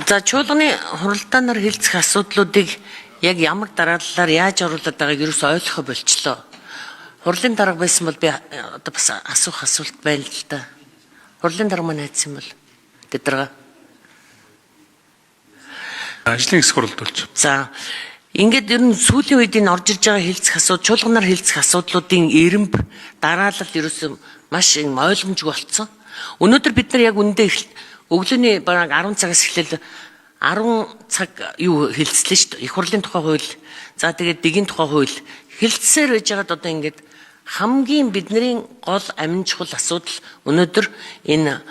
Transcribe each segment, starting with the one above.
За чуулганы хуралдаанаар хэлцэх асуудлуудыг яг ямар дарааллаар яаж оруулаад байгааг ерөөсөй ойлгохоо болчлоо. Хурлын дарга байсан бол би одоо бас асуух асуулт байна л да. Хурлын дарга маань хайцсан бол тэдрага. Ажлын хэсэг хуралдуулж. За ингээд ер нь сүүлийн үед энэ орж ирж байгаа хэлцэх асуудал, чуулганаар хэлцэх асуудлуудын эрэмб дараалал ерөөсөй маш ойлгомжгүй болцсон. Өнөөдөр бид нар яг үндэ өглөөний бараг 10 цагаас эхлээл 10 цаг юу хэлцлээ шүү дээ. Их хурлын тухай хууль. За тэгээд дэгийн тухай хууль хэлцсээр байж байгаад одоо ингээд хамгийн бидний гол амин чухал асуудал өнөөдөр энэ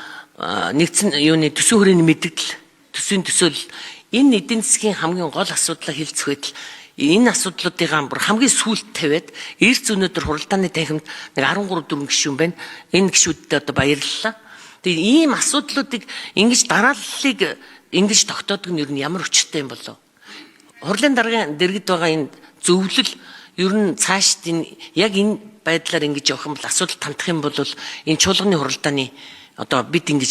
нэгдсэн юуны төсвийн хүрээний мэдээлэл, төсвийн төсөөлөл энэ эдийн засгийн хамгийн гол асуудлаа хэлцэх байтал энэ асуудлуудыгаа бүр хамгийн сүүлд тавиад эрс өнөөдөр хуралдааны танхимд нэг 13-4 гишүүн байна. Энэ гишүүдтэй одоо баярлалаа. Тэгээд ийм асуудлуудыг ингэж дарааллыг ингэж тогтоодог нь ер нь ямар өчтэй юм болов? Хурлын даргын дэргэд байгаа энэ зөвлөл ер нь цаашд энэ яг энэ байдлаар ингэж явах юм бол асуудал тандах юм бол энэ чуулганы хуралдааны одоо бид ингэж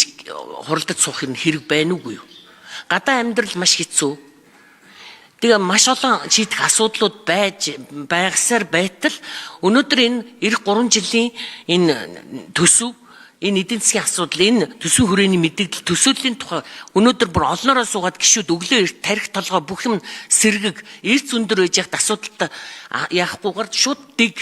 хуралдаж суух хэрэг байна уугүй юу? Гадаа амьдрал маш хэцүү. Тэгээ маш олон шийдэх асуудлууд байгсаар байтал өнөөдөр энэ эх 3 жилийн энэ төсөв, энэ эдийн засгийн асуудал, энэ төсвийн хүрээний мэдээлэл, төсөөллийн тухай өнөөдөр бүр олноороо суугаад гişүүд өглөө тарих толгой бүх юм сэргэг эрс өндөр байж яхад асуудалтай яахгүйгээр шууд дэг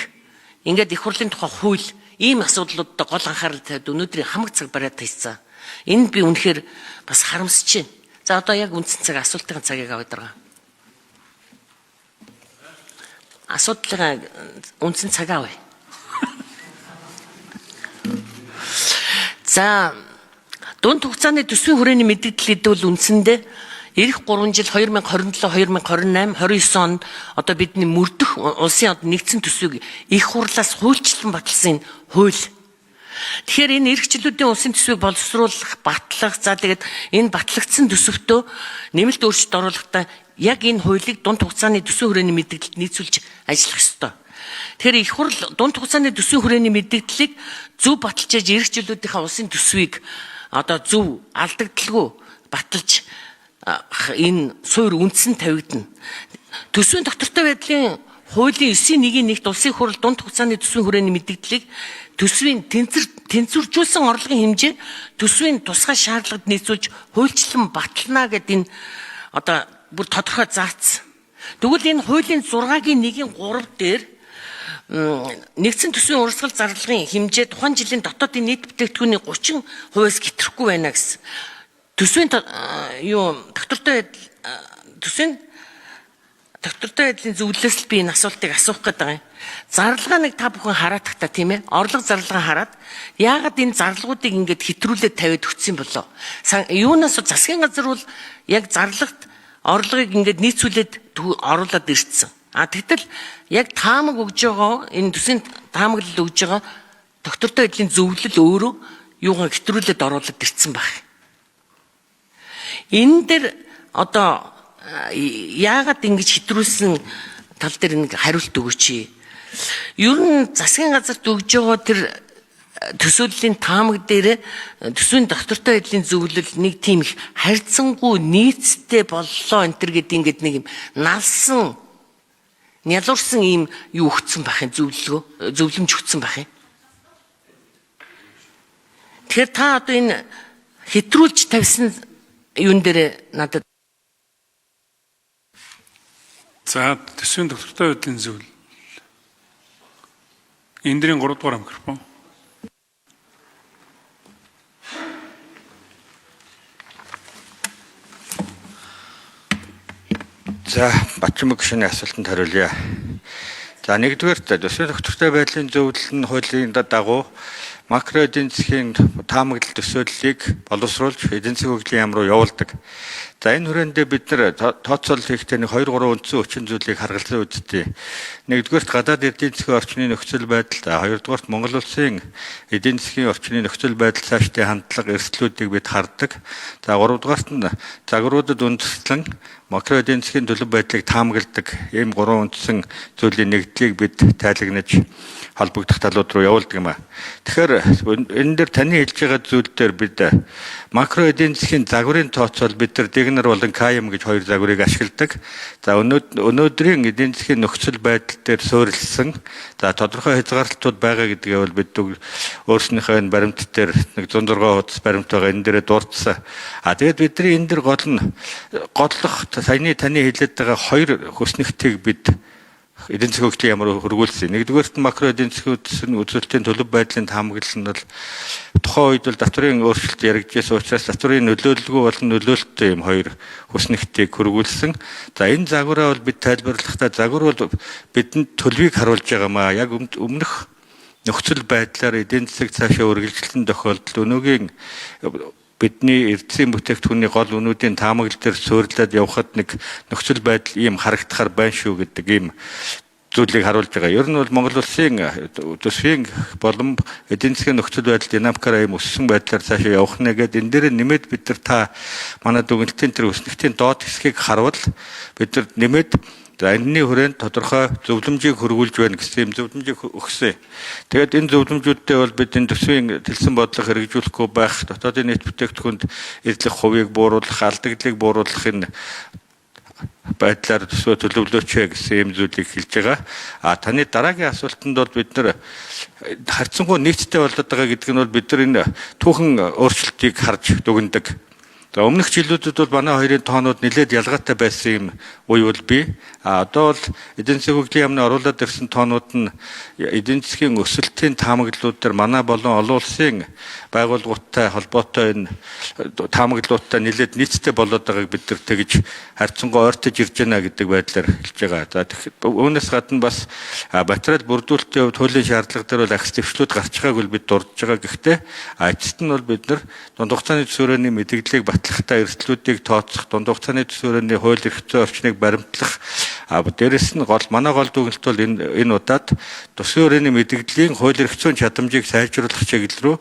ингээд их хурлын тухай хууль ийм асуудлуудад гол анхаарал тавьад өнөөдрийн хамаг цаг бариад тайцсан. Энд би үнэхээр бас харамсаж байна. За одоо яг үндсэн цаг асуултын цагийг аваад байгаа. Асуудлын үндсэн цаг авъя. За дунд хугацааны төсвийн хүрээний мэдээлэл гэдэг бол үндсэндээ эх 3 жил 2027, 2028, 29 онд одоо бидний мөрдөх улсын нэгдсэн төсвийг их хурлаас хуульчлан баталсан хууль. Тэгэхээр энэ эрхчлүүдийн улсын төсвийг боловсруулах, батлах, за тэгээд энэ батлагдсан төсөвтөө нэмэлт өөрчлөлт оруулахдаа яг энэ хуулийг дунд хугацааны төсвийн хүрээний мэдээлэлд нийцүүлж ажиллах ёстой. Тэгэхээр их хурл дунд хугацааны төсвийн хүрээний мэдээллийг зөв баталж яаж эрхчлүүдийнхаа улсын төсвийг одоо зөв алдагдaltaгүй баталж энэ суур үндсэн тавигдана. Төсвийн доктортой байдлын хуулийн 9.1-т улсын хурл дунд хугацааны төсвийн хүрээний мэдээллийг төсвийн тэнцвэржүүлсэн орлогын хэмжээ төсвийн тусгай шаардлагад нийцүүлж хуульчлан батлана гэдэг энэ одоо бүр тодорхой заасан. Тэгвэл энэ хуулийн 6-гийн 1-3 дээр нэгдсэн төсвийн урсгал зарлагын хэмжээ тухайн жилийн дотоодын нийт бүтээгдэхүүний 30%-аас хэтрэхгүй байна гэсэн. Төсвийн доктортой байдлын зөвлөлөөс л би энэ асуултыг асуух гэдэг юм. Зарлагаа та бүхэн хараад тахта тийм ээ. Орлого зарлагаа хараад яагаад энэ зарлагуудыг ингэж хэтрүүлээд тавиад өгсөн болоо? Юунаас засгийн газар бол яг зарлагт орлогыг ингэж нийцүүлээд оруулаад ирсэн. Тэгтэл яг таамаг өгж байгаа энэ төсвийн таамаглал өгж байгаа доктортой байдлын зөвлөл өөрөө юугаа хэтрүүлээд оруулаад ирсэн баг. Энэ дээр одоо яагаад ингэж хэтрүүлсэн тал дээр нэг хариулт өгөөч. Ер нь засгийн газарт өгж байгаа тэр төсөөллийн таамаг дээр төсвийн доктортой байдлын зөвлөл нэг тийм их харьцангуй нийцтэй боллоо энэ төр гэдэг ингээд нэг юм налсан нялуурсан ийм юу өгцөн байх юм зөвлөмж өгцөн байх юм. Тэгэхээр та одоо энэ хэтрүүлж тавьсан юун дээр надад За төсвийн доктортой байдлын зөвлөл. Эндрийн 3 дугаар микрофон. За Батчмаг гишүүний асуултанд хариулъя. За нэгдүгээр төсвийн доктортой байдлын зөвлөл нь хуулийн дагуу макро эдийн засгийн таамаглал төсөөллийг боловсруулж эдийн засгийн хөгжлийн яам руу явуулдаг. За энэ хүрээндээ бид нар тооцоол хийхдээ нэг 2-3 үндсэн хүчин зүйлийг харгалзан үзтээ. Нэгдүгээрт гадаад эдийн засгийн орчны нөхцөл байдал, хоёрдугаарт Монгол улсын эдийн засгийн орчны нөхцөл байдал цаашдын хандлага эрсдлүүдийг бид хардаг. За гуравдугаарт нь загваруудад үндэслэн макро эдийн засгийн төлөв байдлыг таамагладаг ийм 3 үндсэн зүйлийн нэгдлийг бид тайлагнаж холбогдох талууд руу явуулдаг юм а. Тэгэхээр энэ дээр таны хэлж байгаа зүйл дээр бид макро эдийн засгийн загварын тооцоол бид нар дэгнэр болон КМ гэж хоёр загварыг ашигладаг. За өнөөдрийн эдийн засгийн нөхцөл байдал дээр суурилсан за тодорхой хязгаарлалтууд байгаа гэдгээ бол бид өөрснийхөө энэ баримт дээр нэг 106 хуудас баримт байгаа энэ дээрээ дурдсан. Тэгээд бидний энэ дэр голлох саяны таны хэлээд байгаа хоёр хүснэгтийг бид эдийн засгийн хөгжлийн ямар хөргүүлсэн. Нэгдүгээрт макро эдийн засгийн үзүүлэлтийн төлөв байдлын таамаглал нь бол тухайн үед бол татврын өөрчлөлт яригдчихсэн учраас татврын нөлөөлөлгүй болон нөлөөлөлттэй юм хоёр хүснэгтийг хөргүүлсэн. За энэ загвараа бол бид тайлбарлахдаа загвар бол бидэнд төлөвийг харуулж байгаамаа. Яг өмнөх нөхцөл байдлаар эдийн засаг цаашаа үргэлжлэлтэн тохиолдолд өнөөгийн бидний эрдэсийн бүтээгдэхүүний гол үнүүдийн таамаглал дээр суурилаад явхад нэг нөхцөл байдал ийм харагдахаар байна шүү гэдэг ийм зүйлийг харуулж байгаа. Ер нь бол Монгол улсын төсвийн болон эдийн засгийн нөхцөл байдал динамикаараа ийм өссөн байдлаар цаашаа явах нэ гэдэг энэ дээр нэмээд бид нар манай дүгнэлтийн тэр өснөгтийн доод хэсгийг харуул бид нар нэмээд за энэний хүрээнд тодорхой зөвлөмжийг хөргүүлж байна гэсэн юм зөвлөмжийг өгсөн. Тэгээд энэ зөвлөмжүүдтэй бол бид энэ төсвийн төлсөн бодлого хэрэгжүүлэхгүй байх, дотоодын нийт бүтээгдэхүүнд эзлэх хувийг бууруулах, алдагдлыг бууруулах энэ байдлаар төсвөө төлөвлөөч гэсэн юм зүйлийг хэлж байгаа. Таны дараагийн асуултанд бол бид нар харьцангуй нийцтэй болоод байгаа гэдэг нь бол бид нар энэ түүхэн өөрчлөлтийг харж дүгнэдэг. За өмнөх жилүүдэд бол манай хоёрын тоонууд нэлээд ялгаатай байсан юм үе бол бий. Одоо бол эдийн засгийн хөгжлийн яамны оруулаад ирсэн тоонууд нь эдийн засгийн өсөлтийн таамаглалууд дээр манай болон олон улсын байгууллагуудтай холбоотой энэ таамаглалуудтай нэлээд нийцтэй болоод байгааг бид нар тэгж харьцангуй ойртож ирж байна гэдэг байдлаар хэлж байгаа. За тэгэхээр үүнээс гадна бас материал бүрдүүлэлтийн хувьд хуулийн шаардлага дээр бол ахис дэвшлүүд гарч байгааг бол бид дурдж байгаа. Гэхдээ эцэст нь бол бид нар дунд хугацааны төсвөрийн мэдээллийг батлахтаа эрсдлүүдийг тооцох, дунд хугацааны төсвөрийн хууль эрх зүйн орчныг баримтлах дээрэс нь манай гол дүгнэлт бол энэ удаад төсвөрийн мэдээллийн хууль эрх зүйн чадамжийг сайжруулах чиглэл рүү